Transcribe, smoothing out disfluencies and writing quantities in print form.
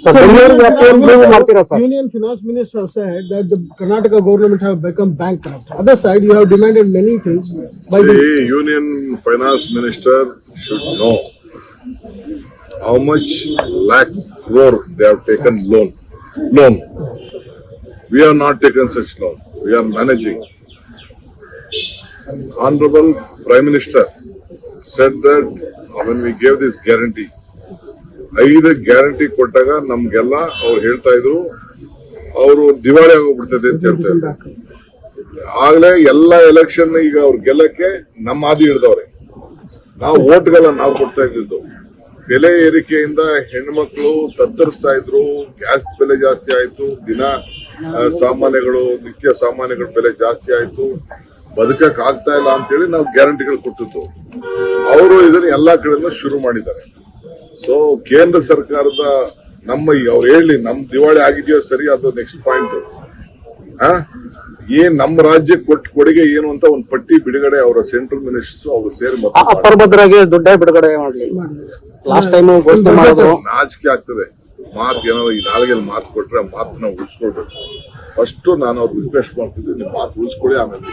Union Finance Minister said that the Karnataka government have become bankrupt. Other side, you have demanded many things. By the Union Finance Minister should know how much lakh crore they have taken loan. We have not taken such loan. We are managing. Honorable Prime Minister said that when we gave this guarantee, 5 guarantee ಕೊಟ್ಟಾಗ ನಮ್ಗೆಲ್ಲ ಅವ್ರು ಹೇಳ್ತಾ ಇದ್ರು ಅವರು ದಿವಾಳಿ ಆಗೋಗ್ಬಿಡ್ತದೆ ಅಂತ ಹೇಳ್ತಾ ಇದ್ರು. ಆಗ್ಲೇ ಎಲ್ಲ ಎಲೆಕ್ಷನ್ ಈಗ ಅವ್ರು ಗೆಲ್ಲಕ್ಕೆ ನಮ್ಮ ಹಾದಿ ಹಿಡ್ದವ್ರೆ. ನಾವು ಓಟ್ಗೆಲ್ಲ ನಾವು ಕೊಡ್ತಾ ಇದ್ದಿದ್ದು. ಬೆಲೆ ಏರಿಕೆಯಿಂದ ಹೆಣ್ಮಕ್ಳು ತತ್ತರಿಸ್ತಾ ಇದ್ರು. ಗ್ಯಾಸ್ ಬೆಲೆ ಜಾಸ್ತಿ ಆಯ್ತು, ದಿನ ಸಾಮಾನ್ಯಗಳು ನಿತ್ಯ ಸಾಮಾನ್ಯಗಳ ಬೆಲೆ ಜಾಸ್ತಿ ಆಯ್ತು, ಬದುಕಕ್ ಆಗ್ತಾ ಇಲ್ಲ ಅಂತೇಳಿ ನಾವು ಗ್ಯಾರಂಟಿಗಳು ಕೊಟ್ಟಿದ್ದು. ಅವರು ಇದನ್ನ ಎಲ್ಲಾ ಕಡೆನೂ ಶುರು ಮಾಡಿದ್ದಾರೆ. ಸೊ ಕೇಂದ್ರ ಸರ್ಕಾರದ ಅವ್ರು ಹೇಳಿ ನಮ್ ದಿವಾಳಿ ಆಗಿದೆಯೋ ಸರಿ, ಅದು ನೆಕ್ಸ್ಟ್ ಪಾಯಿಂಟ್. ಏನ್ ನಮ್ಮ ರಾಜ್ಯಕ್ಕೆ ಕೊಟ್ಟ ಕೊಡುಗೆ ಏನು ಅಂತ ಒಂದು ಪಟ್ಟಿ ಬಿಡುಗಡೆ ಅವರ ಸೆಂಟ್ರಲ್ ಮಿನಿಸ್ಟರ್ಸ್ ಅವರು ಸೇರಿ ಅಪರಭದ್ರಾಗಿ ದುಡ್ಡ ಬಿಡುಗಡೆ ಮಾಡಲಿ. ಲಾಸ್ಟ್ ಟೈಮ್ ನಾಚಿಕೆ ಆಗ್ತದೆ. ಮಾತು ಏನಾದ್ರು ಈ ನಾಲ್ಗೆಲ್ಲಿ ಮಾತು ಕೊಟ್ರೆ ಆ ಮಾತನ್ನ ಉಳಿಸ್ಕೊಳ್ಬೇಕು. ಫಸ್ಟ್ ನಾನು ಅವ್ರು ರಿಕ್ವೆಸ್ಟ್ ಮಾಡ್ತಿದ್ದೆ, ನೀವು ಮಾತು ಉಳಿಸ್ಕೊಳ್ಳಿ, ಆಮೇಲೆ